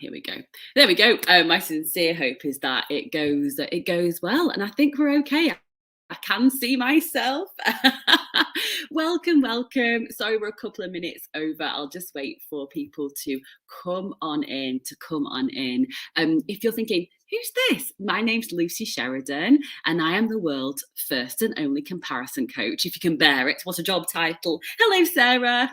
here we go. There we go. My sincere hope is that it goes well, and I think we're okay. I can see myself. Welcome, welcome. Sorry, we're a couple of minutes over. I'll just wait for people to come on in. If you're thinking, who's this? My name's Lucy Sheridan, and I am the world's first and only comparison coach. If you can bear it, what a job title. Hello, Sarah.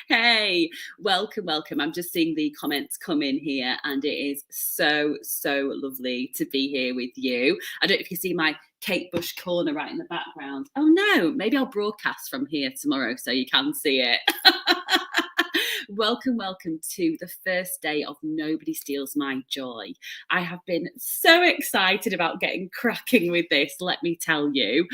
Hey, welcome, welcome. I'm just seeing the comments come in here, and it is so lovely to be here with you. I don't know if you see my Kate Bush corner right in the background. Oh no, maybe I'll broadcast from here tomorrow so you can see it. Welcome to the first day of Nobody Steals My Joy. I have been so excited about getting cracking with this, let me tell you,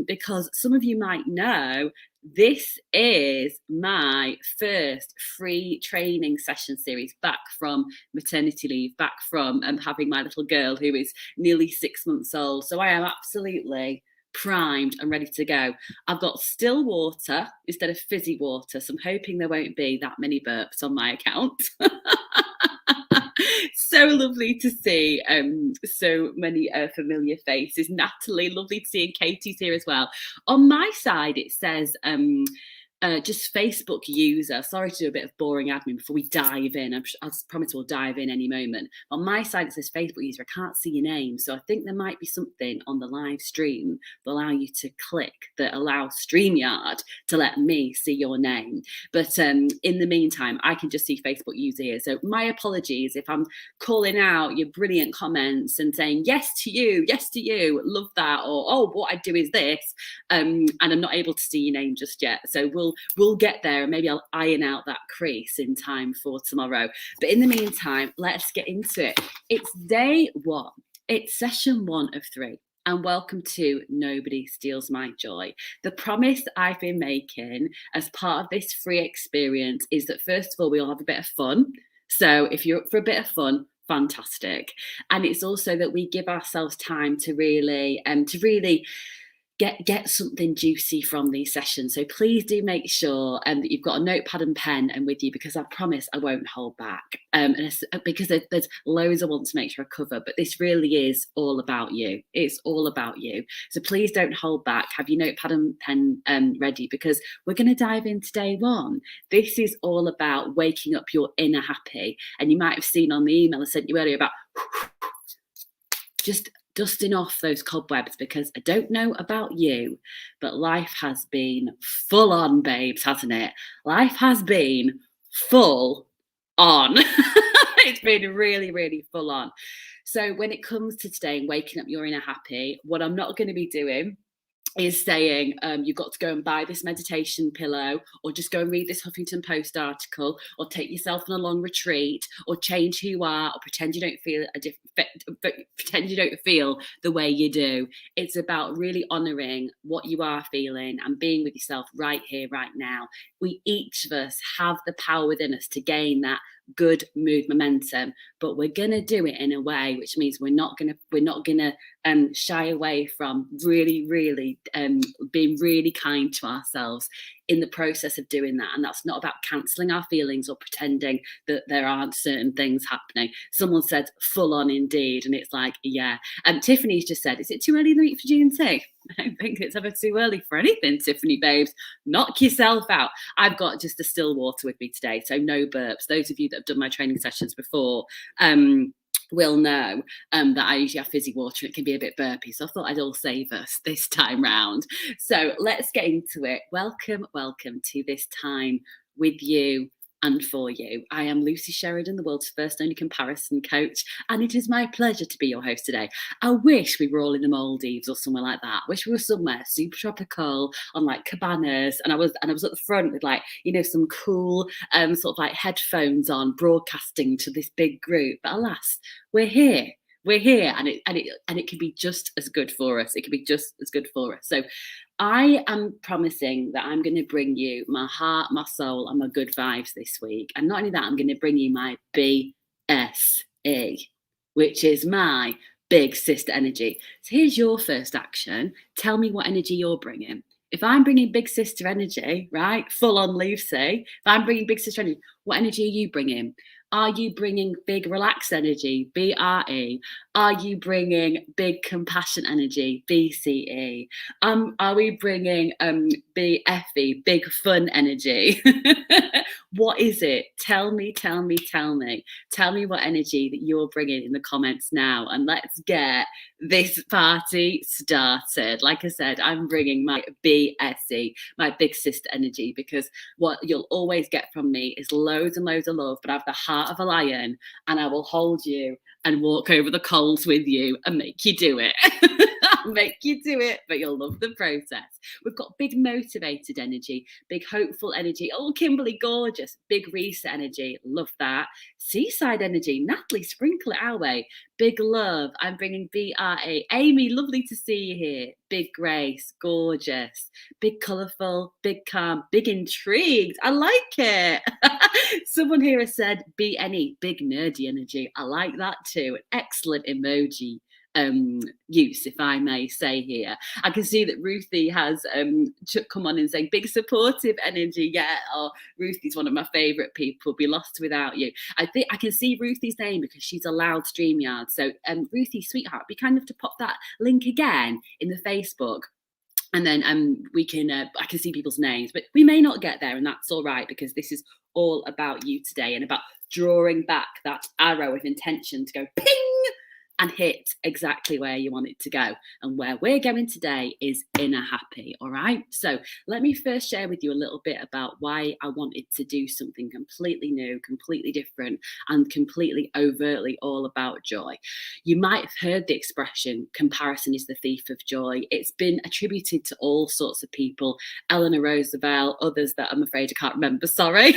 because some of you might know this is my first free training session series back from maternity leave, back from having my little girl who is nearly 6 months old. So I am absolutely primed and ready to go. I've got still water instead of fizzy water, so I'm hoping there won't be that many burps on my account. So lovely to see so many familiar faces. Natalie, lovely to see, and Katie's here as well. On my side, it says just Facebook user. Sorry to do a bit of boring admin before we dive in. I promise we'll dive in any moment. On my side, it says Facebook user. I can't see your name. So I think there might be something on the live stream that allow you to click, that allows StreamYard to let me see your name. But in the meantime, I can just see Facebook user here. So my apologies if I'm calling out your brilliant comments and saying yes to you, love that, or oh, what I do is this, and I'm not able to see your name just yet. So we'll get there, and maybe I'll iron out that crease in time for tomorrow. But in the meantime, let's get into it. It's day one. It's session 1 of 3. And welcome to Nobody Steals My Joy. The promise I've been making as part of this free experience is that first of all, we all have a bit of fun. So if you're up for a bit of fun, fantastic. And it's also that we give ourselves time to really get something juicy from these sessions. So please do make sure that you've got a notepad and pen and with you, because I promise I won't hold back. Because there's loads I want to make sure I cover, but this really is all about you. It's all about you. So please don't hold back. Have your notepad and pen ready, because we're going to dive into day 1. This is all about waking up your inner happy. And you might have seen on the email I sent you earlier about just dusting off those cobwebs, because I don't know about you, but life has been full on, babes, hasn't it? Life has been full on. It's been really full on. So when it comes to today and waking up your inner happy, what I'm not going to be doing is saying you've got to go and buy this meditation pillow, or just go and read this Huffington Post article, or take yourself on a long retreat, or change who you are, or pretend you don't feel the way you do. It's about really honouring what you are feeling and being with yourself right here, right now. We each of us have the power within us to gain that good mood momentum, but we're gonna do it in a way which means we're not gonna shy away from really being really kind to ourselves in the process of doing that. And that's not about cancelling our feelings or pretending that there aren't certain things happening. Someone said full on indeed, and it's like, yeah. Tiffany's just said, is it too early in the week for G&T? I don't think it's ever too early for anything, Tiffany babes. Knock yourself out. I've got just a still water with me today, so no burps. Those of you that have done my training sessions before will know that I usually have fizzy water. It can be a bit burpy, so I thought I'd all save us this time round. So let's get into it. Welcome to this time with you and for you. I am Lucy Sheridan, the world's first only comparison coach, and it is my pleasure to be your host today. I wish we were all in the Maldives or somewhere like that. I wish we were somewhere super tropical on like cabanas, and I was at the front with like, you know, some cool sort of like headphones on, broadcasting to this big group. But alas, we're here, and it can be just as good for us. So I am promising that I'm going to bring you my heart, my soul, and my good vibes this week. And not only that, I'm going to bring you my BSE, which is my big sister energy. So here's your first action. Tell me what energy you're bringing. If I'm bringing big sister energy, right, full on Lucy, if I'm bringing big sister energy, what energy are you bringing? Are you bringing big relaxed energy? BRE. Are you bringing big compassion energy? BCE. Are we bringing BFE, big fun energy? What is it? Tell me, tell me, tell me. Tell me what energy that you're bringing in the comments now, and let's get this party started. Like I said, I'm bringing my BSE, my big sister energy, because what you'll always get from me is loads and loads of love, but I have the heart of a lion, and I will hold you and walk over the coals with you and make you do it. Make you do it, but you'll love the process. We've got big motivated energy, big hopeful energy. Oh, Kimberly, gorgeous. Big reset energy. Love that. Seaside energy. Natalie, sprinkle it our way. Big love. I'm bringing BRA. Amy, lovely to see you here. Big grace. Gorgeous. Big colourful. Big calm. Big intrigued. I like it. Someone here has said BNE. Big nerdy energy. I like that too. Excellent emoji use, if I may say here. I can see that Ruthie has come on and saying big supportive energy. Yeah, oh, Ruthie's one of my favourite people. Be lost without you. I think I can see Ruthie's name because she's allowed StreamYard. So Ruthie, sweetheart, be kind enough to pop that link again in the Facebook. And then we can I can see people's names, but we may not get there, and that's all right, because this is all about you today and about drawing back that arrow of intention to go ping and hit exactly where you want it to go. And where we're going today is inner happy, all right? So let me first share with you a little bit about why I wanted to do something completely new, completely different, and completely overtly all about joy. You might have heard the expression, comparison is the thief of joy. It's been attributed to all sorts of people, Eleanor Roosevelt, others that I'm afraid I can't remember, sorry.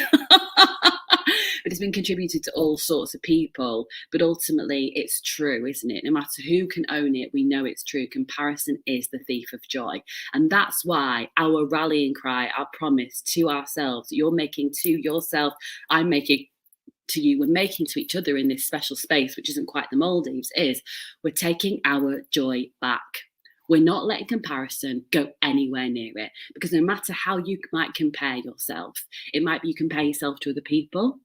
But it's been contributed to all sorts of people. But ultimately, it's true, isn't it? No matter who can own it, we know it's true. Comparison is the thief of joy. And that's why our rallying cry, our promise to ourselves, you're making to yourself, I'm making to you, we're making to each other in this special space, which isn't quite the Maldives, is we're taking our joy back. We're not letting comparison go anywhere near it, because no matter how you might compare yourself, it might be you compare yourself to other people.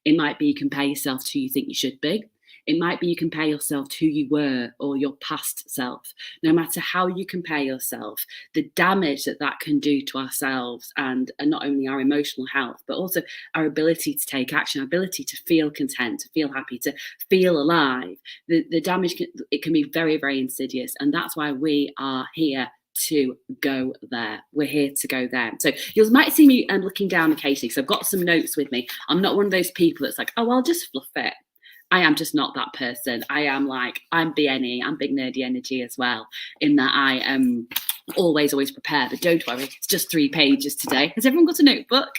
It might be you compare yourself to who you think you should be. It might be you compare yourself to who you were or your past self. No matter how you compare yourself, the damage that that can do to ourselves and not only our emotional health, but also our ability to take action, our ability to feel content, to feel happy, to feel alive. The damage, it can be very, very insidious. And that's why we are here to go there. We're here to go there. So you might see me looking down occasionally. So I've got some notes with me. I'm not one of those people that's like, oh, I'll just fluff it. I am just not that person. I am like, I'm BNE, I'm big nerdy energy as well, in that I am always prepare. But don't worry, it's just 3 pages today. Has everyone got a notebook?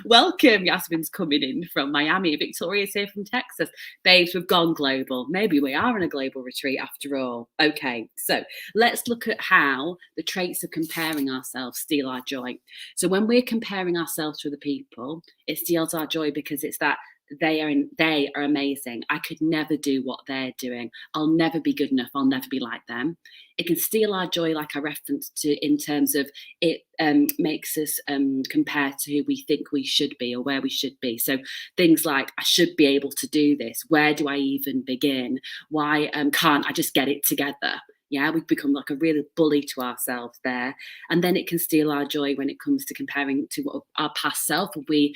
Welcome. Yasmin's coming in from Miami. Victoria's here from Texas. Babes, we've gone global. Maybe we are in a global retreat after all. Okay, so let's look at how the traits of comparing ourselves steal our joy. So when we're comparing ourselves to other people, it steals our joy, because it's that they are amazing. I could never do what they're doing. I'll never be good enough. I'll never be like them. It can steal our joy, like I referenced to, in terms of it makes us compare to who we think we should be or where we should be. So things like, I should be able to do this. Where do I even begin? Why can't I just get it together? Yeah, we've become like a real bully to ourselves there. And then it can steal our joy when it comes to comparing to our past self. We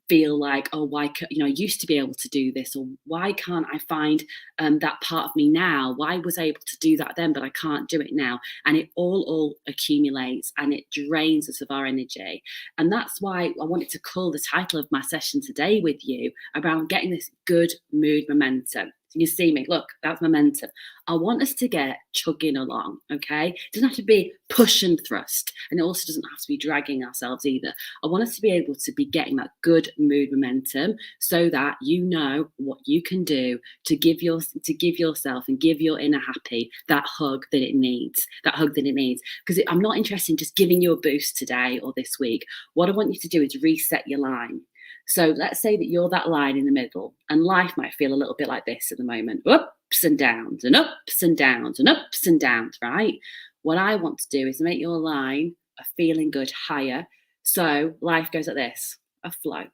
feel like, oh, why, I used to be able to do this, or why can't I find that part of me now? Why was I able to do that then, but I can't do it now? And it all accumulates, and it drains us of our energy. And that's why I wanted to call the title of my session today with you around getting this good mood momentum. You see me, look, that's momentum. I want us to get chugging along, okay? It doesn't have to be push and thrust, and it also doesn't have to be dragging ourselves either. I want us to be able to be getting that good mood momentum, so that you know what you can do to give yourself and give your inner happy that hug that it needs, Because I'm not interested in just giving you a boost today or this week. What I want you to do is reset your line. So let's say that you're that line in the middle, and life might feel a little bit like this at the moment. Ups and downs and ups and downs and ups and downs, right? What I want to do is make your line a feeling good higher. So life goes like this, a flow.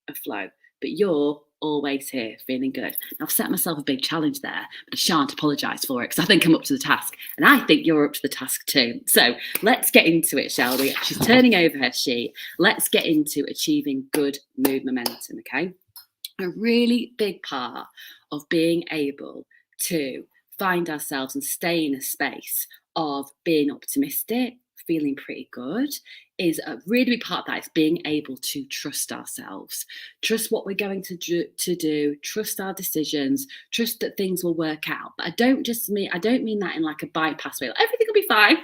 But you're always here, feeling good. I've set myself a big challenge there, but I shan't apologise for it because I think I'm up to the task. And I think you're up to the task too. So let's get into it, shall we? She's turning over her sheet. Let's get into achieving good mood momentum, okay? A really big part of being able to find ourselves and stay in a space of being optimistic, feeling pretty good, is a really big part of that is being able to trust ourselves, trust what we're going to do, trust our decisions, trust that things will work out. But I don't mean that in like a bypass way. Like, everything will be fine.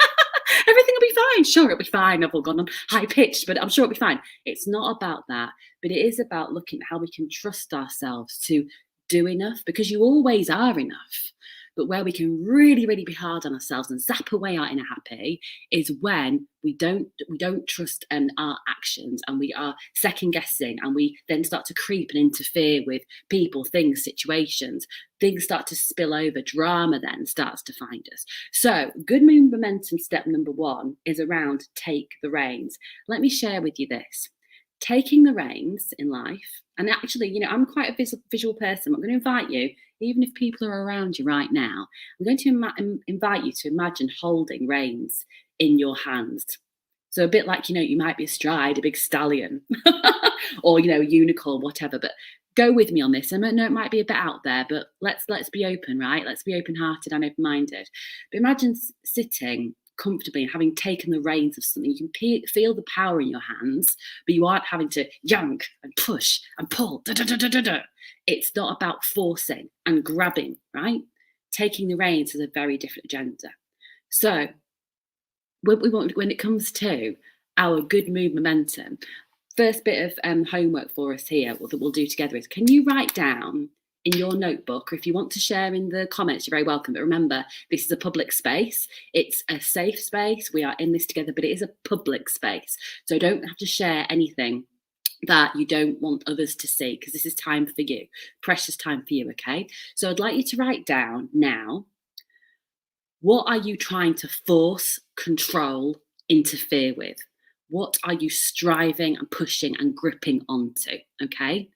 Everything will be fine. Sure, it'll be fine. I've all gone on high pitched, but I'm sure it'll be fine. It's not about that, but it is about looking at how we can trust ourselves to do enough, because you always are enough. But where we can really, really be hard on ourselves and zap away our inner happy is when we don't trust our actions, and we are second guessing, and we then start to creep and interfere with people, things, situations. Things start to spill over. Drama then starts to find us. So good mood momentum step number 1 is around take the reins. Let me share with you this. Taking the reins in life, and actually, I'm quite a visual person. I'm going to invite you, even if people are around you right now, I'm going to invite you to imagine holding reins in your hands. So a bit like, you might be astride a big stallion or, unicorn, whatever, but go with me on this. I know it might be a bit out there, but let's be open, right? Let's be open-hearted and open-minded. But imagine sitting comfortably and having taken the reins of something. You can feel the power in your hands, but you aren't having to yank and push and pull. Da, da, da, da, da, da. It's not about forcing and grabbing, right? Taking the reins is a very different agenda. So when it comes to our good mood momentum, first bit of homework for us here that we'll do together is, can you write down in your notebook, or if you want to share in the comments, you're very welcome. But remember, this is a public space. It's a safe space. We are in this together, but it is a public space. So don't have to share anything that you don't want others to see, because this is time for you, precious time for you, okay? So I'd like you to write down now, what are you trying to force, control, interfere with? What are you striving and pushing and gripping onto, okay?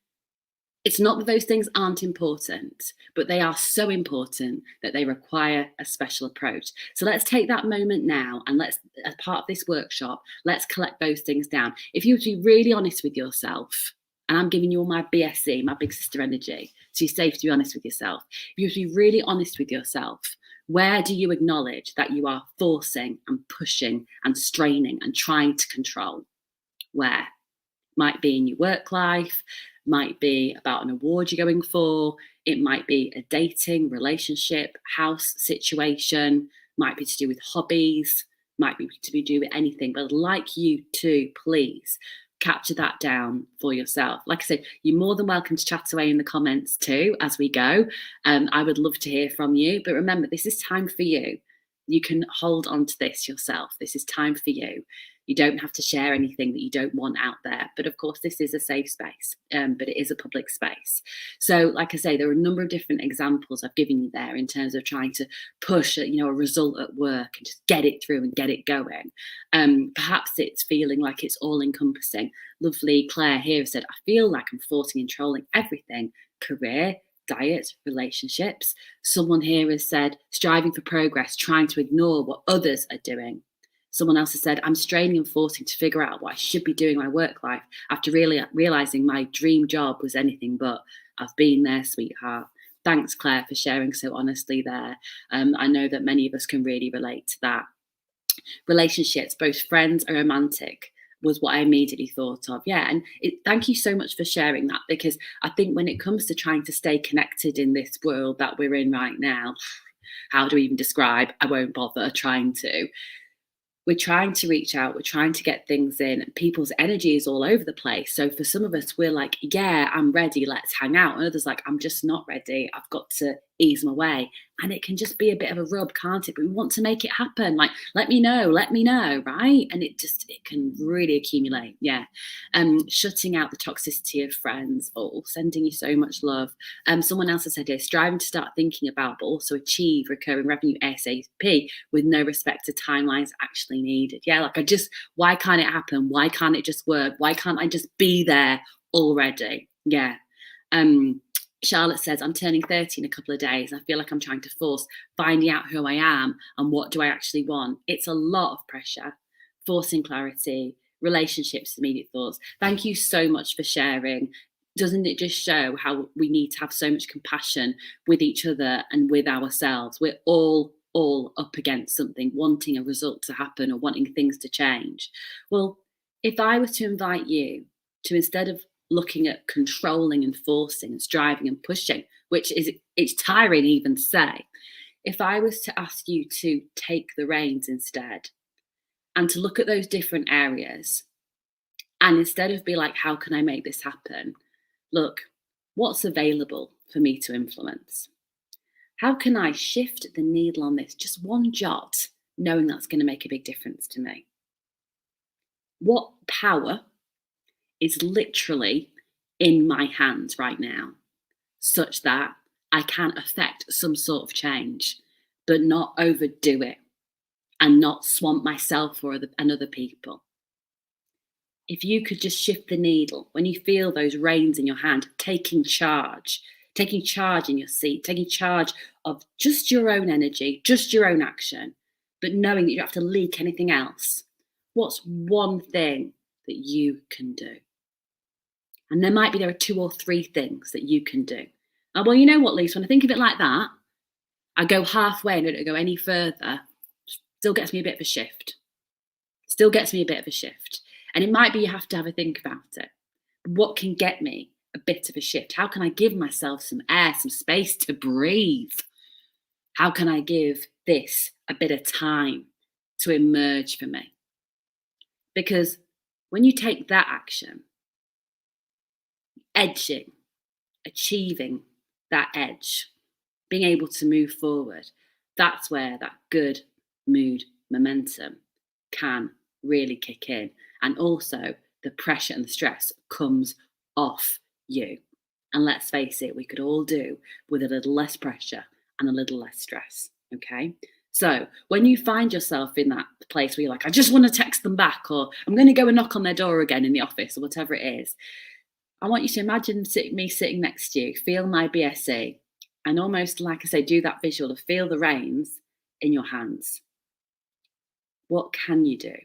It's not that those things aren't important, but they are so important that they require a special approach. So let's take that moment now, and let's, as part of this workshop, let's collect those things down. If you were to be really honest with yourself, and I'm giving you all my BSE, my big sister energy, so you're safe to be honest with yourself. If you were to be really honest with yourself, where do you acknowledge that you are forcing and pushing and straining and trying to control? Where? Might be in your work life, might be about an award you're going for, it might be a dating, relationship, house situation, might be to do with hobbies, might be to do with anything. But I'd like you to please capture that down for yourself. Like I said, you're more than welcome to chat away in the comments too as we go. I would love to hear from you. But remember, this is time for you. You can hold on to this yourself. This is time for you. You don't have to share anything that you don't want out there. But of course, this is a safe space, but it is a public space. So like I say, there are a number of different examples I've given you there in terms of trying to push, a result at work and just get it through and get it going. Perhaps it's feeling like it's all encompassing. Lovely Claire here said, I feel like I'm forcing and controlling everything: career, diet, relationships. Someone here has said, striving for progress, trying to ignore what others are doing. Someone else has said, I'm straining and forcing to figure out what I should be doing in my work life after really realizing my dream job was anything but. I've been there, sweetheart. Thanks, Claire, for sharing so honestly there. I know that many of us can really relate to that. Relationships, both friends and romantic, was what I immediately thought of. Yeah, and thank you so much for sharing that, because I think when it comes to trying to stay connected in this world that we're in right now, how do we even describe? I won't bother trying to. We're trying to reach out, we're trying to get things in. People's energy is all over the place. So for some of us, we're like, yeah, I'm ready, let's hang out. And others like, I'm just not ready, I've got to ease my way. And it can just be a bit of a rub, can't it? But we want to make it happen. Like, let me know, right? And it can really accumulate. Yeah. Shutting out the toxicity of friends. Oh, sending you so much love. Someone else has said here, striving to start thinking about, but also achieve recurring revenue ASAP with no respect to timelines actually needed. Yeah, like why can't it happen? Why can't it just work? Why can't I just be there already? Yeah. Um, Charlotte says, I'm turning 30 in a couple of days. I feel like I'm trying to force finding out who I am and what do I actually want. It's a lot of pressure, forcing clarity, relationships, immediate thoughts. Thank you so much for sharing. Doesn't it just show how we need to have so much compassion with each other and with ourselves? We're all up against something, wanting a result to happen or wanting things to change. Well, if I was to invite you to, instead of looking at controlling and forcing and striving and pushing, which is, it's tiring even to say, if I was to ask you to take the reins instead and to look at those different areas, and instead of be like, how can I make this happen? Look, what's available for me to influence? How can I shift the needle on this just one jot, knowing that's going to make a big difference to me? What power is literally in my hands right now, such that I can affect some sort of change, but not overdo it and not swamp myself or other people? If you could just shift the needle when you feel those reins in your hand, taking charge in your seat, taking charge of just your own energy, just your own action, but knowing that you don't have to leak anything else. What's one thing that you can do? And there are 2 or 3 things that you can do. Oh, well, you know what, Lisa, when I think of it like that, I go halfway and I don't go any further. Still gets me a bit of a shift. And it might be you have to have a think about it. What can get me a bit of a shift? How can I give myself some air, some space to breathe? How can I give this a bit of time to emerge for me? Because when you take that action, edging, achieving that edge, being able to move forward, that's where that good mood momentum can really kick in. And also the pressure and the stress comes off you. And let's face it, we could all do with a little less pressure and a little less stress. Okay. So when you find yourself in that place where you're like, I just want to text them back, or I'm going to go and knock on their door again in the office, or whatever it is, I want you to imagine me sitting next to you, feel my BSE, and almost, like I say, do that visual of feel the reins in your hands. What can you do?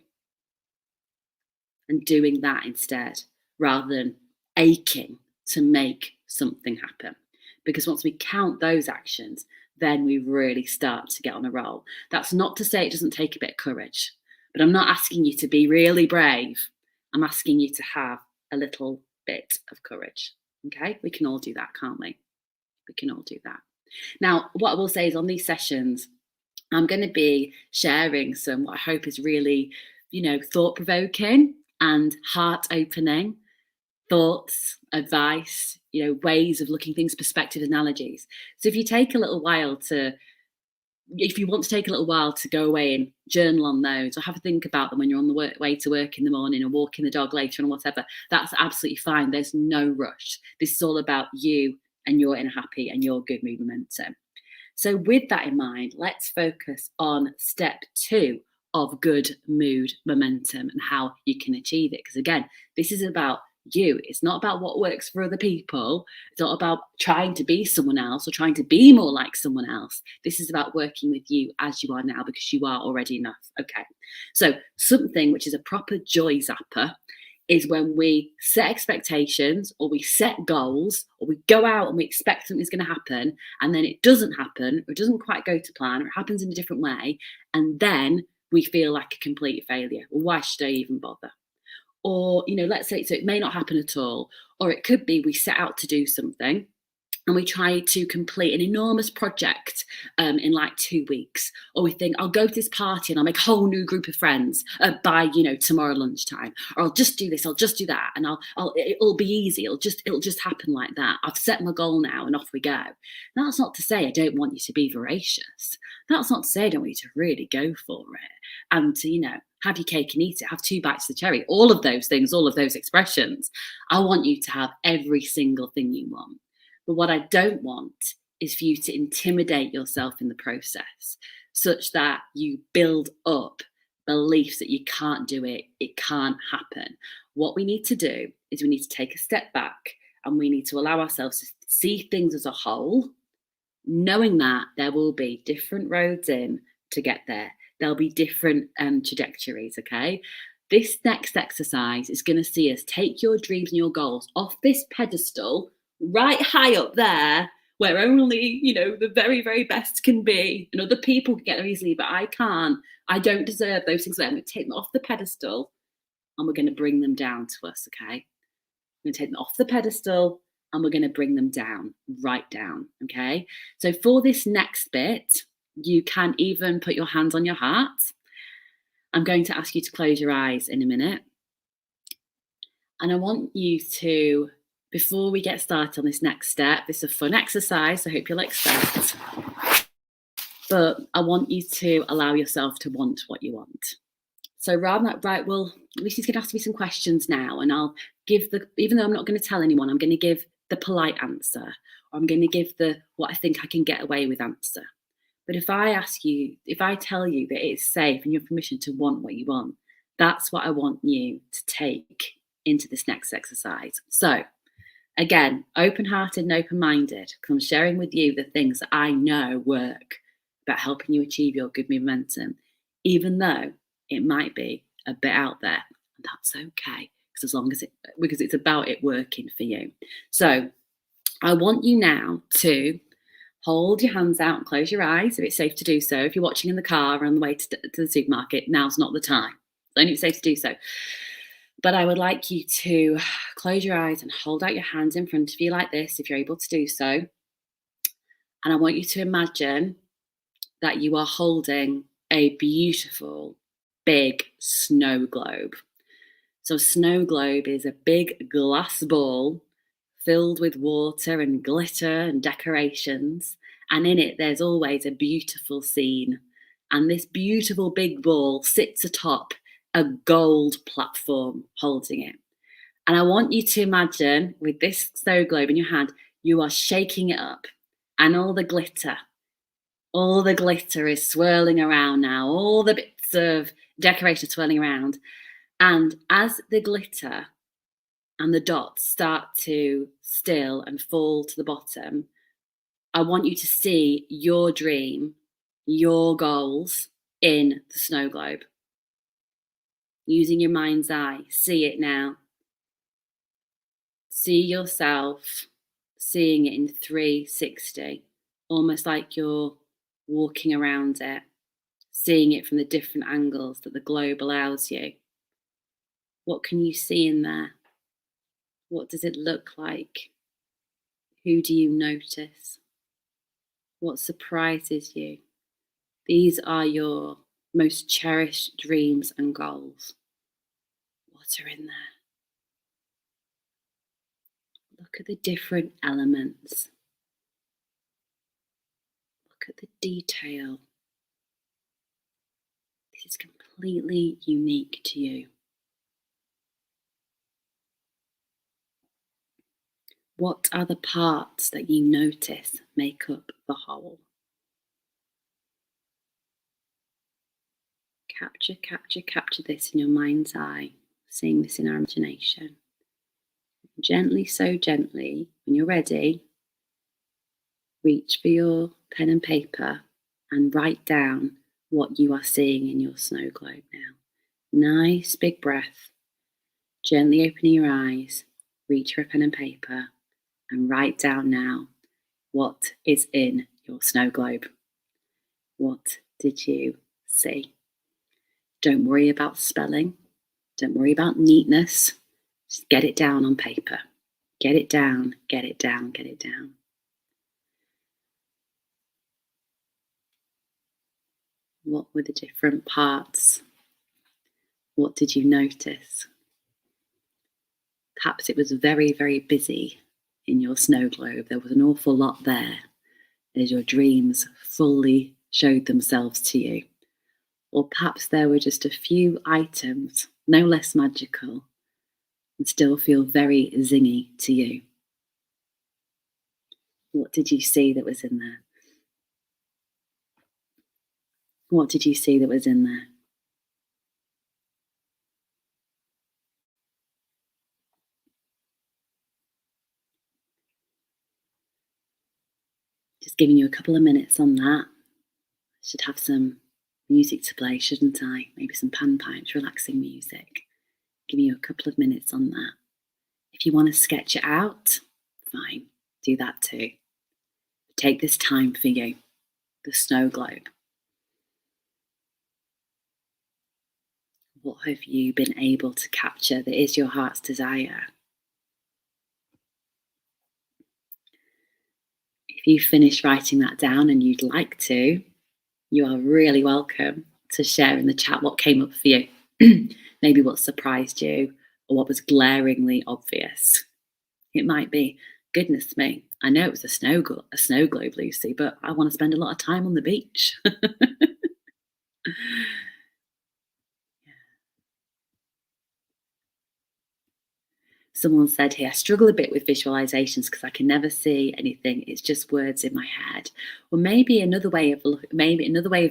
And doing that instead, rather than aching to make something happen. Because once we count those actions, then we really start to get on a roll. That's not to say it doesn't take a bit of courage, but I'm not asking you to be really brave. I'm asking you to have a little bit of courage. Okay, we can all do that, can't we? We can all do that. Now, what I will say is on these sessions, I'm going to be sharing some what I hope is really, thought-provoking and heart-opening thoughts, advice, ways of looking things, perspective, analogies. So if you want to take a little while to go away and journal on those, or have a think about them when you're on the way to work in the morning, or walking the dog later and whatever, that's absolutely fine. There's no rush. This is all about you and your inner happy and your good mood momentum. So with that in mind, let's focus on step 2 of good mood momentum and how you can achieve it. Because again, this is about you. It's not about what works for other people. It's not about trying to be someone else or trying to be more like someone else. This is about working with you as you are now, because you are already enough. Okay. So something which is a proper joy zapper is when we set expectations, or we set goals, or we go out and we expect something's going to happen, and then it doesn't happen, or it doesn't quite go to plan, or it happens in a different way, and then we feel like a complete failure. Well, why should I even bother? Or, let's say, so it may not happen at all, or it could be we set out to do something and we try to complete an enormous project in like 2 weeks, or we think I'll go to this party and I'll make a whole new group of friends by tomorrow lunchtime, or I'll just do this, I'll just do that, and it'll be easy, it'll just happen like that. I've set my goal now, and off we go. That's not to say I don't want you to be voracious. That's not to say I don't want you to really go for it and to have your cake and eat it, have 2 bites of the cherry, all of those things, all of those expressions. I want you to have every single thing you want. But what I don't want is for you to intimidate yourself in the process, such that you build up beliefs that you can't do it, it can't happen. What we need to do is we need to take a step back, and we need to allow ourselves to see things as a whole, knowing that there will be different roads in to get there. There'll be different trajectories, okay? This next exercise is going to see us take your dreams and your goals off this pedestal right high up there where only, the very, very best can be. And other people can get there easily, but I can't. I don't deserve those things. I'm going to take them off the pedestal and we're going to bring them down to us, okay? We're going to take them off the pedestal and we're going to bring them down, right down, okay? So for this next bit, you can even put your hands on your heart. I'm going to ask you to close your eyes in a minute. And I want you to, before we get started on this next step, this is a fun exercise, I hope you'll accept. But I want you to allow yourself to want what you want. So rather than that, right, well, Lucy's going to ask me some questions now, and I'll give even though I'm not going to tell anyone, I'm going to give the polite answer, or I'm going to give the what I think I can get away with answer. But if I tell you that it's safe and you have permission to want what you want, that's what I want you to take into this next exercise. So again, open-hearted and open-minded, because I'm sharing with you the things that I know work about helping you achieve your good momentum, even though it might be a bit out there. And that's okay, because it's about it working for you. So I want you now to hold your hands out and close your eyes if it's safe to do so. If you're watching in the car or on the way to the supermarket, now's not the time. It's only safe to do so. But I would like you to close your eyes and hold out your hands in front of you like this, if you're able to do so. And I want you to imagine that you are holding a beautiful, big snow globe. So a snow globe is a big glass ball filled with water and glitter and decorations. And in it, there's always a beautiful scene. And this beautiful big ball sits atop a gold platform holding it. And I want you to imagine, with this snow globe in your hand, you are shaking it up. And all the glitter is swirling around now. All the bits of decoration swirling around. And as the glitter and the dots start to still and fall to the bottom, I want you to see your dream, your goals in the snow globe. Using your mind's eye, see it now. See yourself seeing it in 360, almost like you're walking around it, seeing it from the different angles that the globe allows you. What can you see in there? What does it look like? Who do you notice? What surprises you? These are your most cherished dreams and goals. What are in there? Look at the different elements. Look at the detail. This is completely unique to you. What are the parts that you notice make up the whole? Capture this in your mind's eye, seeing this in our imagination. Gently, so gently, when you're ready, reach for your pen and paper and write down what you are seeing in your snow globe now. Nice big breath, gently opening your eyes, reach for a pen and paper and write down now what is in your snow globe. What did you see? Don't worry about spelling. Don't worry about neatness. Just get it down on paper. Get it down, get it down, get it down. What were the different parts? What did you notice? Perhaps it was very, very busy in your snow globe. There was an awful lot there as your dreams fully showed themselves to you. Or perhaps there were just a few items, no less magical, and still feel very zingy to you. What did you see that was in there? What did you see that was in there? Just giving you a couple of minutes on that. Should have some music to play, shouldn't I? Maybe some panpipes, relaxing music. Giving you a couple of minutes on that. If you want to sketch it out, fine, do that too. Take this time for you, the snow globe. What have you been able to capture that is your heart's desire? If you finish writing that down and you'd like to, you are really welcome to share in the chat what came up for you. Maybe what surprised you or what was glaringly obvious. It might be, goodness me, I know it was a snow globe, Lucy, but I want to spend a lot of time on the beach. Someone said here, I struggle a bit with visualizations because I can never see anything. It's just words in my head. Well, maybe another way of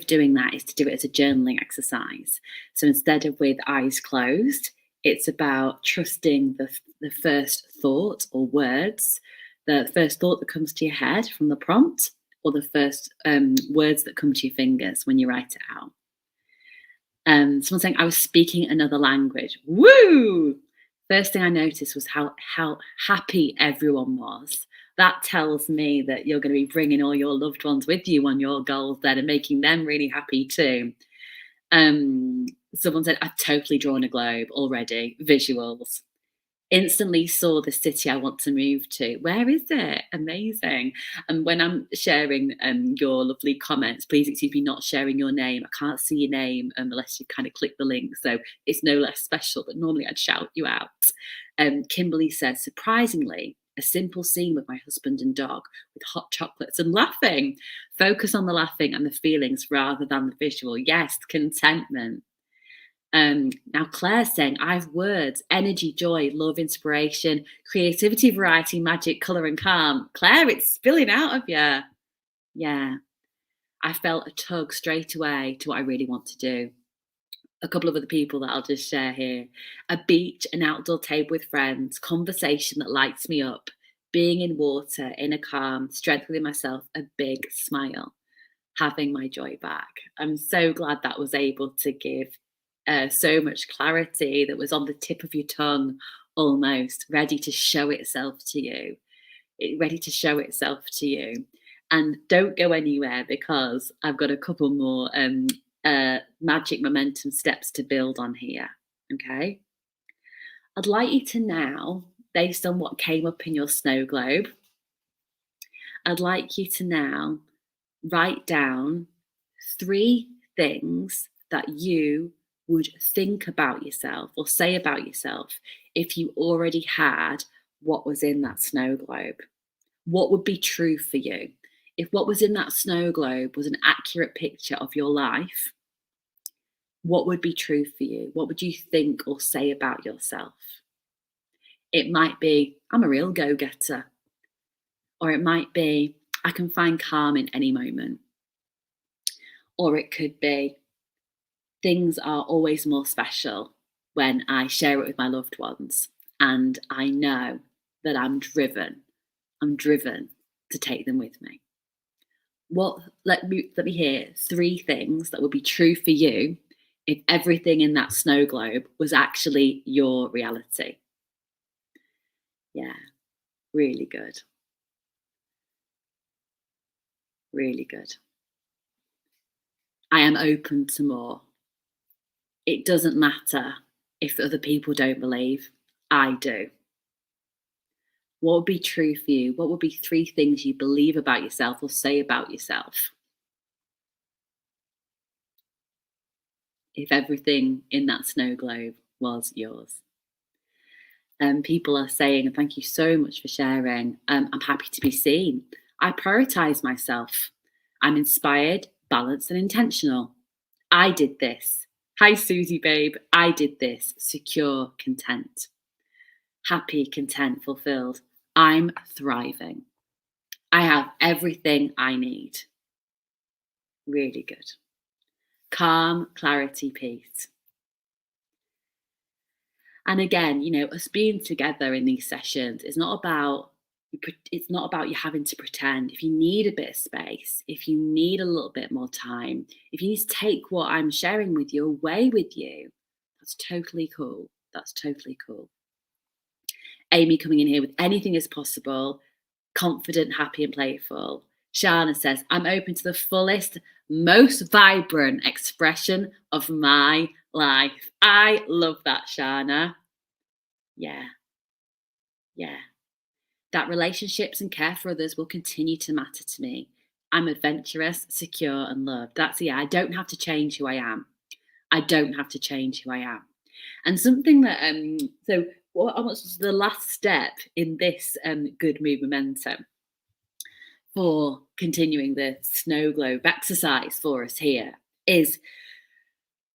doing that is to do it as a journaling exercise. So instead of with eyes closed, it's about trusting the first thought or words, the first thought that comes to your head from the prompt, or the first words that come to your fingers when you write it out. Someone saying, I was speaking another language. Woo! First thing I noticed was how happy everyone was. That tells me that you're going to be bringing all your loved ones with you on your goals then and making them really happy too. Someone said, I've totally drawn a globe already. Visuals. Instantly saw the city I want to move to. Where is it? Amazing. And when I'm sharing your lovely comments, please excuse me not sharing your name. I can't see your name unless you kind of click the link. So it's no less special, but normally I'd shout you out. Kimberly said, surprisingly, a simple scene with my husband and dog with hot chocolates and laughing. Focus on the laughing and the feelings rather than the visual. Yes, contentment. Now Claire's saying, I have words, energy, joy, love, inspiration, creativity, variety, magic, colour and calm. Claire, it's spilling out of you. Yeah. I felt a tug straight away to what I really want to do. A couple of other people that I'll just share here. A beach, an outdoor table with friends, conversation that lights me up, being in water, in a calm, strengthening myself, a big smile, having my joy back. I'm so glad that was able to give so much clarity that was on the tip of your tongue, almost ready to show itself to you, And don't go anywhere because I've got a couple more magic momentum steps to build on here. Okay. I'd like you to now, based on what came up in your snow globe, I'd like you to now write down 3 things that you would think about yourself or say about yourself if you already had what was in that snow globe. What would be true for you? If what was in that snow globe was an accurate picture of your life, what would be true for you? What would you think or say about yourself? It might be, I'm a real go-getter. Or it might be, I can find calm in any moment. Or it could be, things are always more special when I share it with my loved ones. And I know that I'm driven to take them with me. Let me hear 3 things that would be true for you if everything in that snow globe was actually your reality. Yeah, really good. Really good. I am open to more. It doesn't matter if other people don't believe. I do. What would be true for you? What would be 3 things you believe about yourself or say about yourself if everything in that snow globe was yours? People are saying, and thank you so much for sharing, I'm happy to be seen. I prioritize myself. I'm inspired, balanced, and intentional. I did this. Hi, Susie, babe. I did this. Secure, content. Happy, content, fulfilled. I'm thriving. I have everything I need. Really good. Calm, clarity, peace. And again, us being together in these sessions is not about, It's not about you having to pretend. If you need a bit of space, if you need a little bit more time, if you need to take what I'm sharing with you away with you, that's totally cool. That's totally cool. Amy coming in here with anything is possible, confident, happy, and playful. Shana says, I'm open to the fullest, most vibrant expression of my life. I love that, Shana. Yeah, yeah. That relationships and care for others will continue to matter to me. I'm adventurous, secure, and loved. That's I don't have to change who I am. I don't have to change who I am. And something that so what I want to the last step in this good mood momentum for continuing the snow globe exercise for us here is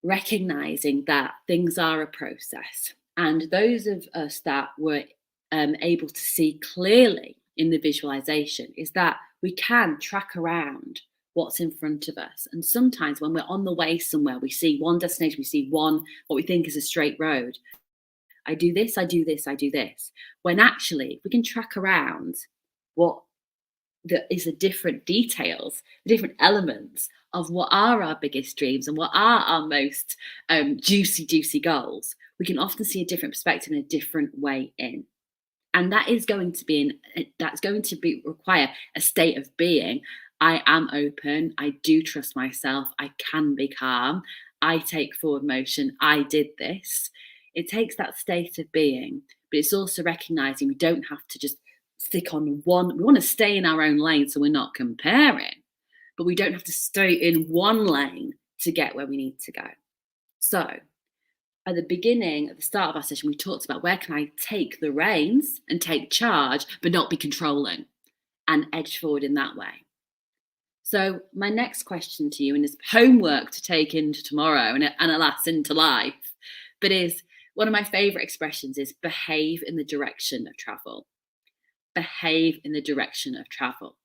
recognizing that things are a process. And those of us that were able to see clearly in the visualization is that we can track around what's in front of us. And sometimes when we're on the way somewhere, we see one destination, we see one, what we think is a straight road. I do this, I do this, I do this. When actually we can track around what is the different details, the different elements of what are our biggest dreams and what are our most juicy goals, we can often see a different perspective and a different way in. And that is going to be require a state of being. I am open. I do trust myself. I can be calm. I take forward motion. I did this. It takes that state of being, but it's also recognizing we don't have to just stick on one. We want to stay in our own lane so we're not comparing, but we don't have to stay in one lane to get where we need to go. So at the beginning, at the start of our session, we talked about where can I take the reins and take charge, but not be controlling and edge forward in that way. So my next question to you, and is homework to take into tomorrow and alas into life, but is one of my favorite expressions is behave in the direction of travel. Behave in the direction of travel.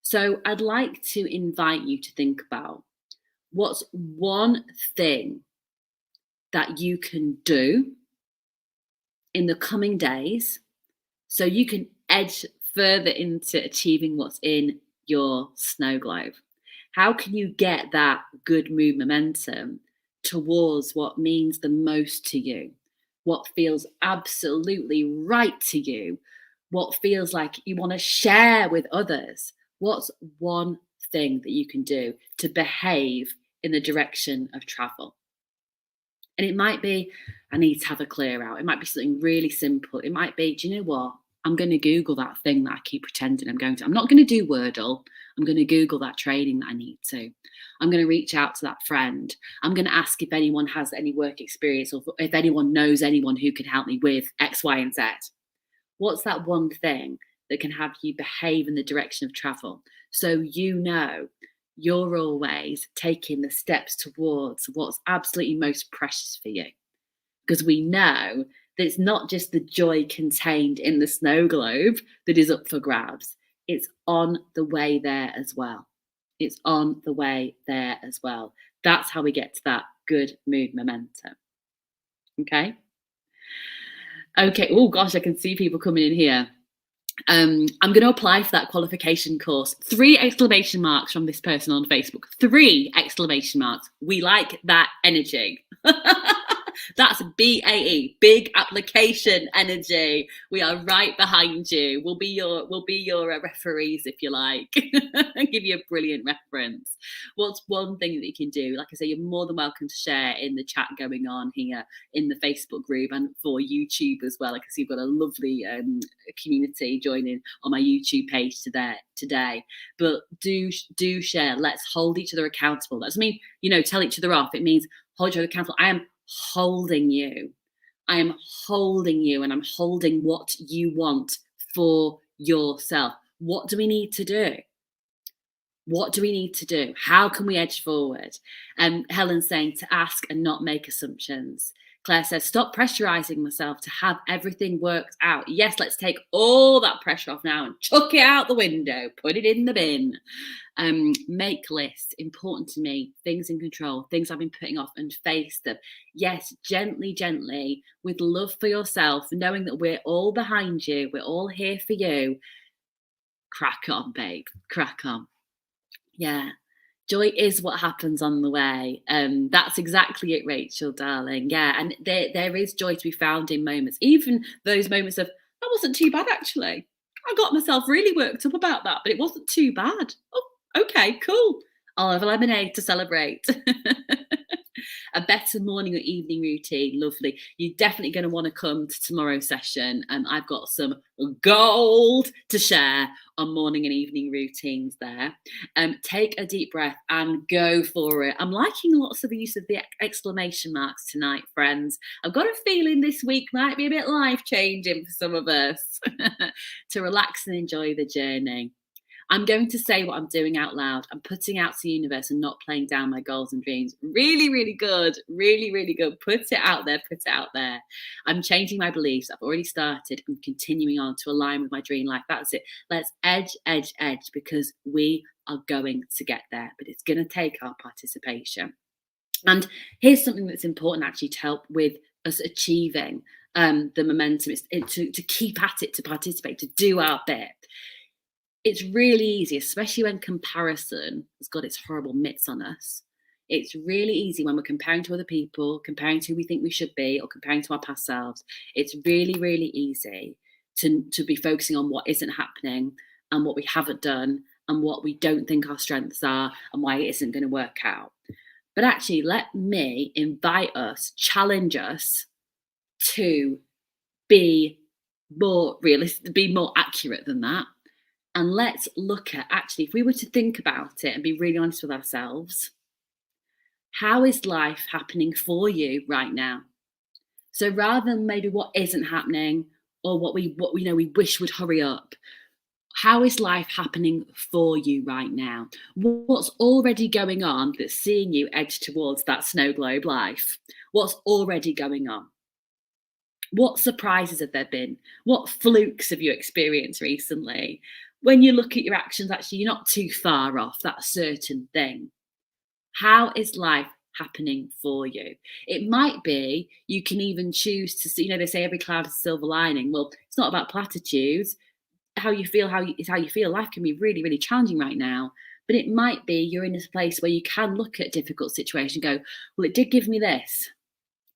So I'd like to invite you to think about what's one thing that you can do in the coming days so you can edge further into achieving what's in your snow globe. How can you get that good mood momentum towards what means the most to you, what feels absolutely right to you, what feels like you want to share with others? What's one thing that you can do to behave in the direction of travel? And it might be, I need to have a clear out. It might be something really simple. It might be, do you know what? I'm going to Google that thing that I keep pretending I'm going to. I'm not going to do Wordle. I'm going to Google that training that I need to. I'm going to reach out to that friend. I'm going to ask if anyone has any work experience or if anyone knows anyone who can help me with X, Y, and Z. What's that one thing that can have you behave in the direction of travel? So you know you're always taking the steps towards what's absolutely most precious for you. Because we know that it's not just the joy contained in the snow globe that is up for grabs. It's on the way there as well. It's on the way there as well. That's how we get to that good mood momentum. Okay. Okay. Oh gosh, I can see people coming in here. I'm going to apply for that qualification course. 3 exclamation marks from this person on Facebook. 3 exclamation marks. We like that energy. That's BAE, big application energy. We are right behind you. We'll be your referees if you like. Give you a brilliant reference. What's one thing that you can do? Like I say, you're more than welcome to share in the chat going on here in the Facebook group and for YouTube as well. I can see you've got a lovely community joining on my YouTube page today. But do share. Let's hold each other accountable. That doesn't mean, tell each other off. It means hold each other accountable. I am holding you. I am holding you, and I'm holding what you want for yourself. What do we need to do? What do we need to do? How can we edge forward? Helen's saying to ask and not make assumptions. Claire says, stop pressurizing myself to have everything worked out. Yes, let's take all that pressure off now and chuck it out the window, put it in the bin. Make lists, important to me, things in control, things I've been putting off, and face them. Yes, gently, with love for yourself, knowing that we're all behind you, we're all here for you. Crack on, babe. Crack on. Yeah. Joy is what happens on the way. That's exactly it, Rachel, darling. Yeah, and there is joy to be found in moments, even those moments of that wasn't too bad actually. I got myself really worked up about that, but it wasn't too bad. Oh, okay, cool. I'll have a lemonade to celebrate. A better morning or evening routine, lovely. You're definitely going to want to come to tomorrow's session. I've got some gold to share on morning and evening routines there. Take a deep breath and go for it. I'm liking lots of the use of the exclamation marks tonight, friends. I've got a feeling this week might be a bit life changing for some of us to relax and enjoy the journey. I'm going to say what I'm doing out loud. I'm putting out to the universe and not playing down my goals and dreams. Really, really good. Really, really good. Put it out there. Put it out there. I'm changing my beliefs. I've already started. I'm continuing on to align with my dream life. That's it. Let's edge, edge, edge, because we are going to get there. But it's going to take our participation. And here's something that's important actually to help with us achieving the momentum. It's to keep at it, to participate, to do our bit. It's really easy, especially when comparison has got its horrible mitts on us. It's really easy when we're comparing to other people, comparing to who we think we should be, or comparing to our past selves. It's really, really easy to be focusing on what isn't happening and what we haven't done and what we don't think our strengths are and why it isn't going to work out. But actually, let me invite us, challenge us to be more realistic, be more accurate than that. And let's look at actually, if we were to think about it and be really honest with ourselves, how is life happening for you right now? So rather than maybe what isn't happening or what we we wish would hurry up, how is life happening for you right now? What's already going on that's seeing you edge towards that snow globe life? What's already going on? What surprises have there been? What flukes have you experienced recently? When you look at your actions, actually, you're not too far off that certain thing. How is life happening for you? It might be you can even choose to see, they say every cloud has a silver lining. Well, it's not about platitudes. How you feel, is how you feel. Life can be really, really challenging right now. But it might be you're in a place where you can look at a difficult situation and go, well, it did give me this.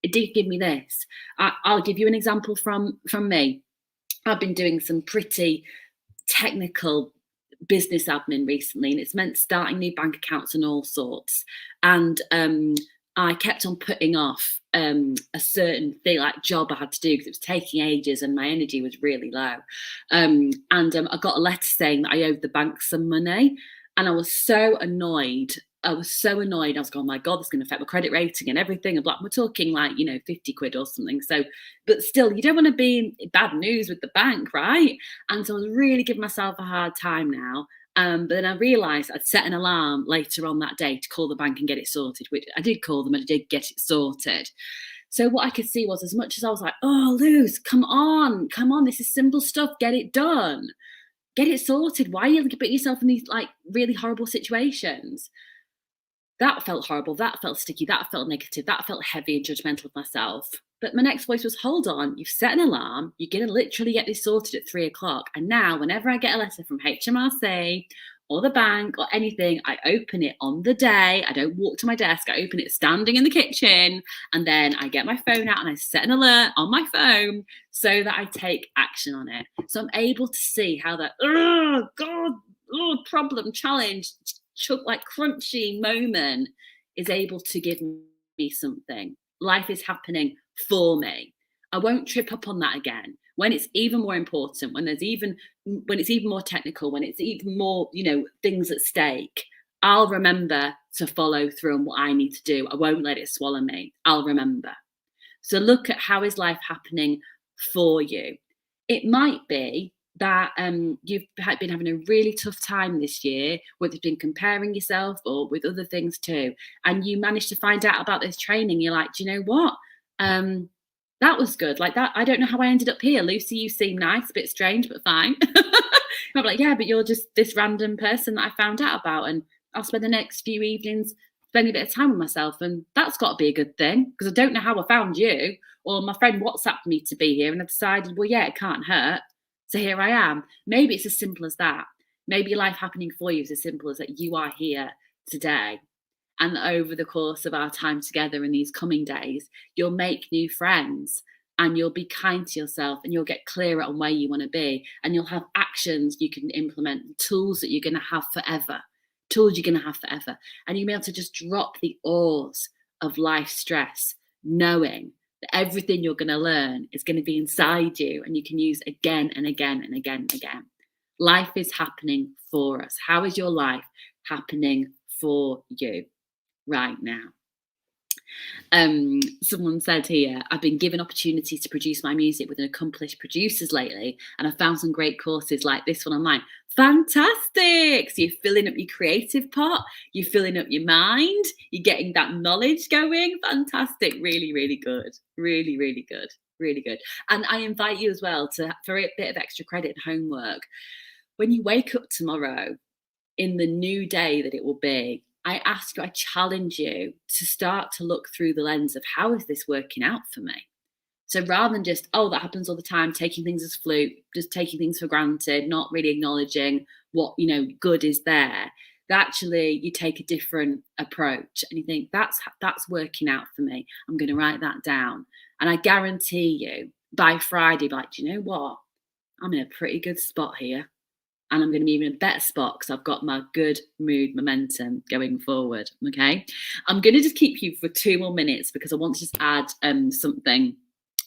It did give me this. I'll give you an example from me. I've been doing some pretty technical business admin recently, and it's meant starting new bank accounts and all sorts. And I kept on putting off a certain thing, like job I had to do, because it was taking ages and my energy was really low. And I got a letter saying that I owed the bank some money, and I was so annoyed. I was going, oh my God, that's going to affect my credit rating and everything. And we're talking like, 50 quid or something. So, but still, you don't want to be in bad news with the bank, right? And so I was really giving myself a hard time now. But then I realised I'd set an alarm later on that day to call the bank and get it sorted, which I did call them and I did get it sorted. So what I could see was, as much as I was like, oh, Luz, come on, this is simple stuff, get it done. Get it sorted. Why are you putting yourself in these like really horrible situations? That felt horrible. That felt sticky. That felt negative. That felt heavy and judgmental of myself. But my next voice was, hold on, you've set an alarm. You're going to literally get this sorted at 3:00. And now whenever I get a letter from HMRC or the bank or anything, I open it on the day. I don't walk to my desk. I open it standing in the kitchen. And then I get my phone out and I set an alert on my phone so that I take action on it. So I'm able to see how that, problem, challenge, like crunchy moment is able to give me something. Life is happening for me. I won't trip up on that again. When it's even more important, when it's even more technical, when it's even more, things at stake, I'll remember to follow through on what I need to do. I won't let it swallow me. I'll remember. So look at how is life happening for you. It might be that you've been having a really tough time this year, whether it's been comparing yourself or with other things too, and you managed to find out about this training. You're like, do you know what? That was good. Like that, I don't know how I ended up here. Lucy, you seem nice, a bit strange, but fine. I'm like, yeah, but you're just this random person that I found out about, and I'll spend the next few evenings spending a bit of time with myself, and that's got to be a good thing, because I don't know how I found you, or my friend WhatsApped me to be here, and I decided, well, yeah, it can't hurt. So here I am. Maybe it's as simple as that. Maybe life happening for you is as simple as that you are here today. And over the course of our time together in these coming days, you'll make new friends and you'll be kind to yourself and you'll get clearer on where you want to be. And you'll have actions you can implement, tools that you're going to have forever, tools you're going to have forever. And you'll be able to just drop the oars of life stress, knowing that everything you're going to learn is going to be inside you and you can use again and again and again and again. Life is happening for us. How is your life happening for you right now? Someone said here, I've been given opportunities to produce my music with an accomplished producers lately, and I've found some great courses like this one online. Fantastic! So you're filling up your creative pot, you're filling up your mind, you're getting that knowledge going. Fantastic, really, really good. Really, really good. Really good. And I invite you as well for a bit of extra credit and homework. When you wake up tomorrow, in the new day that it will be, I ask you, I challenge you to start to look through the lens of how is this working out for me? So rather than just, oh, that happens all the time, taking things as fluke, just taking things for granted, not really acknowledging what, good is there, that actually you take a different approach and you think that's working out for me. I'm going to write that down. And I guarantee you by Friday, like, do you know what? I'm in a pretty good spot here. And I'm going to be in a better spot because I've got my good mood momentum going forward. Okay. I'm going to just keep you for 2 more minutes because I want to just add something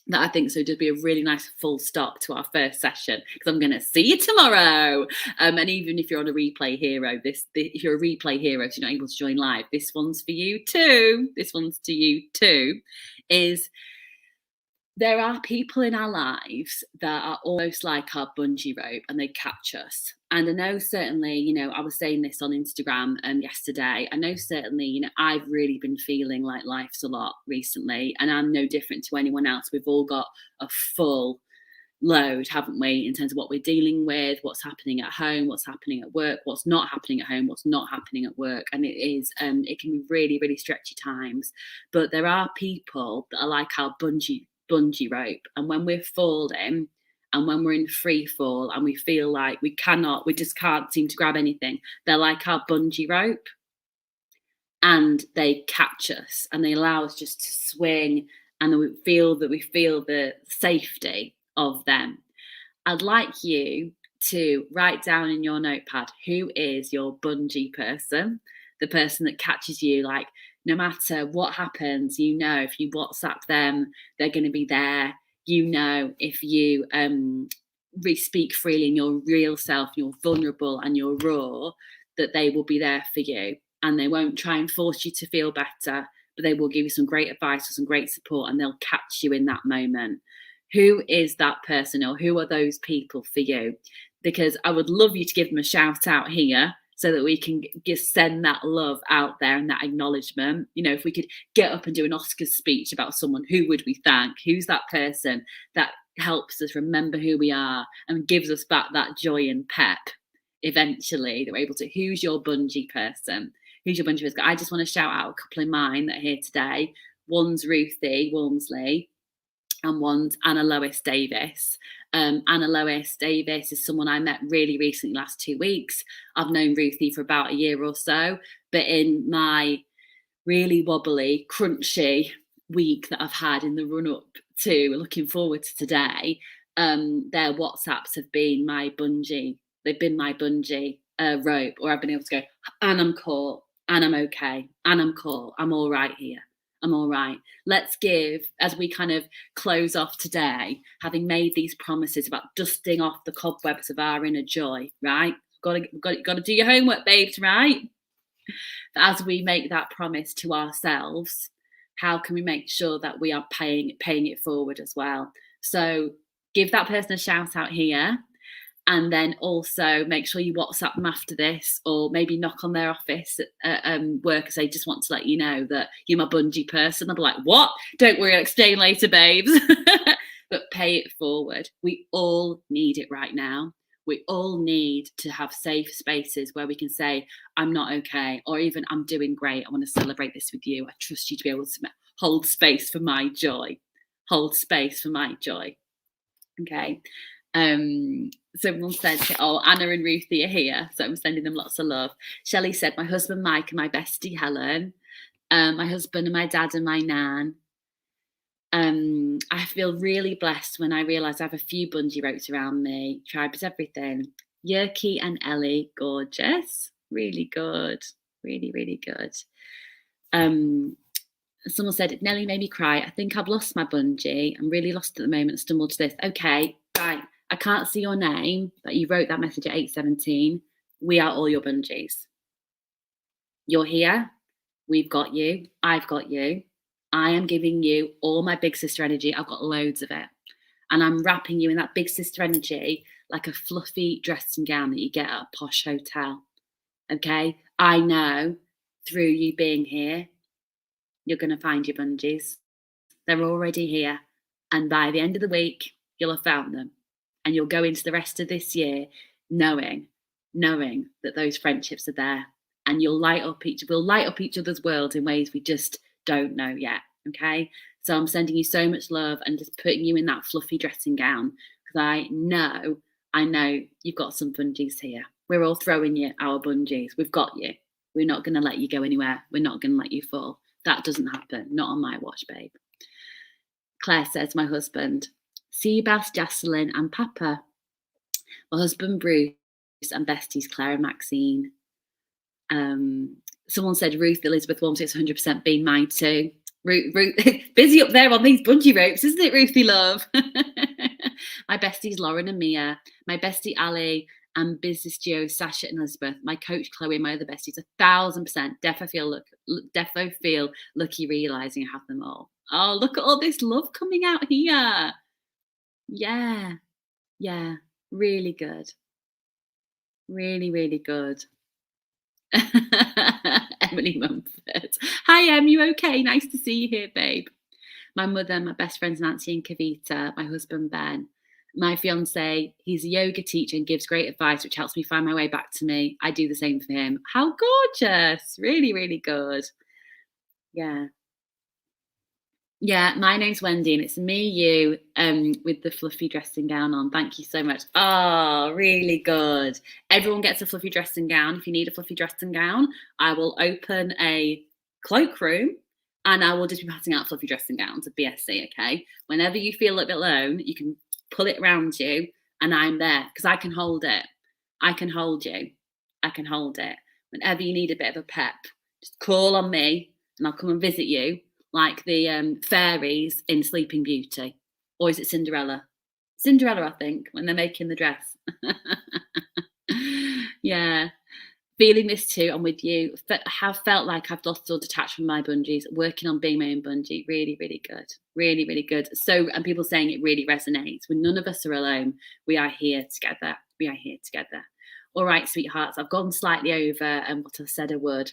that I think so just be a really nice full stop to our first session because I'm going to see you tomorrow. And even if you're on a replay hero, if you're a replay hero, so you're not able to join live, this one's for you too. This one's to you too. There are people in our lives that are almost like our bungee rope and they catch us. And I know certainly, I was saying this on Instagram yesterday. I know certainly, I've really been feeling like life's a lot recently and I'm no different to anyone else. We've all got a full load, haven't we, in terms of what we're dealing with, what's happening at home, what's happening at work, what's not happening at home, what's not happening at work. And it can be really, really stretchy times. But there are people that are like our bungee rope, and when we're falling and when we're in free fall and we feel like we just can't seem to grab anything, they're like our bungee rope and they catch us and they allow us just to swing and we feel the safety of them. I'd like you to write down in your notepad who is your bungee person, the person that catches you, like no matter what happens, if you WhatsApp them, they're going to be there. If you speak freely in your real self, you're vulnerable and you're raw, that they will be there for you. And they won't try and force you to feel better, but they will give you some great advice or some great support and they'll catch you in that moment. Who is that person or who are those people for you? Because I would love you to give them a shout out here so that we can just send that love out there and that acknowledgement. If we could get up and do an Oscars speech about someone, who would we thank? Who's that person that helps us remember who we are and gives us back that joy and pep eventually that we're able to? Who's your bungee person? Who's your bungee person? I just want to shout out a couple of mine that are here today. One's Ruthie Walmsley and one's Anna Lois Davis. Anna Lois Davis is someone I met really recently, last 2 weeks. I've known Ruthie for about a year or so, but in my really wobbly, crunchy week that I've had in the run up to looking forward to today, their WhatsApps have been my bungee. They've been my bungee rope, or I've been able to go, and I'm caught, and I'm okay, and I'm caught, I'm all right here. I'm all right. Let's give, as we kind of close off today, having made these promises about dusting off the cobwebs of our inner joy, right? Got to do your homework, babes, right? As we make that promise to ourselves, how can we make sure that we are paying it forward as well? So give that person a shout out here. And then also make sure you WhatsApp them after this, or maybe knock on their office at work and say, just want to let you know that you're my bungee person. They'll be like, what? Don't worry, I'll explain later, babes. But pay it forward. We all need it right now. We all need to have safe spaces where we can say, I'm not okay, or even I'm doing great. I want to celebrate this with you. I trust you to be able to hold space for my joy. Hold space for my joy. Okay. Someone said, oh, Anna and Ruthie are here, so I'm sending them lots of love. Shelley said, my husband Mike and my bestie Helen, my husband and my dad and my nan. I feel really blessed when I realise I have a few bungee ropes around me. Tribe is everything. Yerky and Ellie, gorgeous. Really good. Really, really good. Someone said, Nelly made me cry. I think I've lost my bungee. I'm really lost at the moment. Stumbled to this. Okay, right. I can't see your name, but you wrote that message at 8:17. We are all your bungees. You're here. We've got you. I've got you. I am giving you all my big sister energy. I've got loads of it. And I'm wrapping you in that big sister energy like a fluffy dressing gown that you get at a posh hotel. Okay? I know through you being here, you're going to find your bungees. They're already here. And by the end of the week, you'll have found them. And you'll go into the rest of this year knowing that those friendships are there. And we'll light up each other's world in ways we just don't know yet. Okay? So I'm sending you so much love and just putting you in that fluffy dressing gown because I know you've got some bungees here. We're all throwing you our bungees. We've got you. We're not going to let you go anywhere. We're not going to let you fall. That doesn't happen. Not on my watch, babe. Claire says, my husband, Seabass, Jocelyn and Papa. My husband, Bruce, and besties, Claire and Maxine. Someone said Ruth Elizabeth 1600% being mine too. Ruth, busy up there on these bungee ropes, isn't it, Ruthie love? My besties Lauren and Mia, my bestie Ali, and business duo Sasha and Elizabeth, my coach Chloe, and my other besties, 1000%. Defo feel lucky realizing I have them all. Oh, look at all this love coming out here. Yeah, really good. Really, really good. Emily Mumford. Hi, Em, you okay? Nice to see you here, babe. My mother, my best friends Nancy and Kavita, my husband Ben, my fiance, he's a yoga teacher and gives great advice, which helps me find my way back to me. I do the same for him. How gorgeous. Really, really good. Yeah, my name's Wendy and it's me, you, with the fluffy dressing gown on. Thank you so much. Oh, really good. Everyone gets a fluffy dressing gown. If you need a fluffy dressing gown, I will open a cloakroom and I will just be passing out fluffy dressing gowns at BSC, okay? Whenever you feel a little bit alone, you can pull it around you and I'm there because I can hold it. I can hold you. I can hold it. Whenever you need a bit of a pep, just call on me and I'll come and visit you. Like the fairies in Sleeping Beauty. Or is it Cinderella? Cinderella, I think, when they're making the dress. Yeah. Feeling this too, I'm with you. Have felt like I've lost or detached from my bungees, working on being my own bungee. Really, really good. Really, really good. So, and people saying it really resonates. When none of us are alone, we are here together. We are here together. All right, sweethearts, I've gone slightly over what I said I would.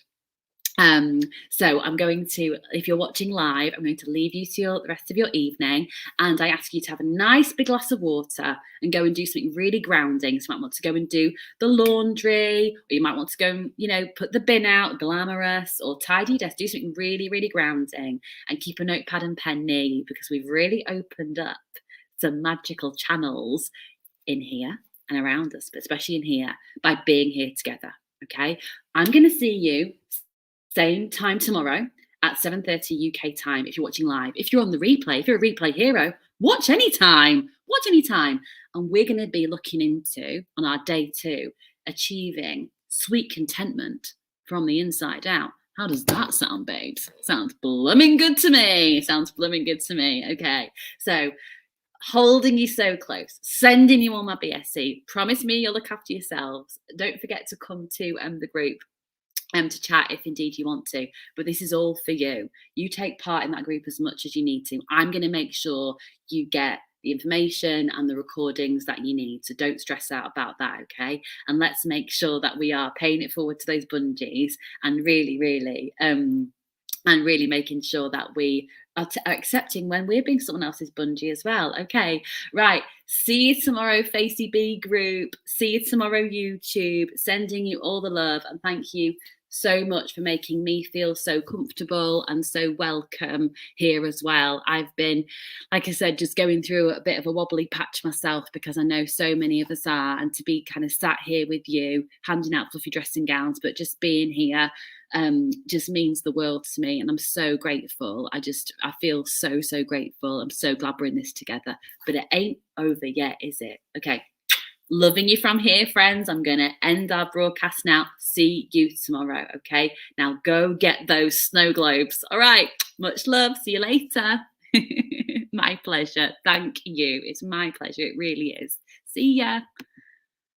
So I'm going to, if you're watching live, I'm going to leave you to the rest of your evening and I ask you to have a nice big glass of water and go and do something really grounding. So you might want to go and do the laundry, or you might want to go and, put the bin out, glamorous, or tidy your desk, do something really, really grounding and keep a notepad and pen near you because we've really opened up some magical channels in here and around us, but especially in here by being here together. Okay. I'm going to see you same time tomorrow at 7:30 UK time if you're watching live. If you're on the replay, if you're a replay hero, watch anytime. Watch anytime. And we're going to be looking into, on our day 2, achieving sweet contentment from the inside out. How does that sound, babes? Sounds blooming good to me. Sounds blooming good to me. Okay. So holding you so close, sending you on my BSC. Promise me you'll look after yourselves. Don't forget to come to the group to chat if indeed you want to, but this is all for you. You take part in that group as much as you need to. I'm going to make sure you get the information and the recordings that you need, so don't stress out about that, okay? And let's make sure that we are paying it forward to those bungees and really making sure that we are accepting when we're being someone else's bungee as well. Okay, right. See you tomorrow, Facey B group. See you tomorrow, YouTube. Sending you all the love and thank you so much for making me feel so comfortable and so welcome here as well. I've been, like I said, just going through a bit of a wobbly patch myself, because I know so many of us are. And to be kind of sat here with you, handing out fluffy dressing gowns, but just being here just means the world to me. And I'm so grateful. I feel so, so grateful. I'm so glad we're in this together. But it ain't over yet, is it? Okay. Loving you from here, friends. I'm going to end our broadcast now. See you tomorrow. Okay. Now go get those snow globes. All right. Much love. See you later. My pleasure. Thank you. It's my pleasure. It really is. See ya.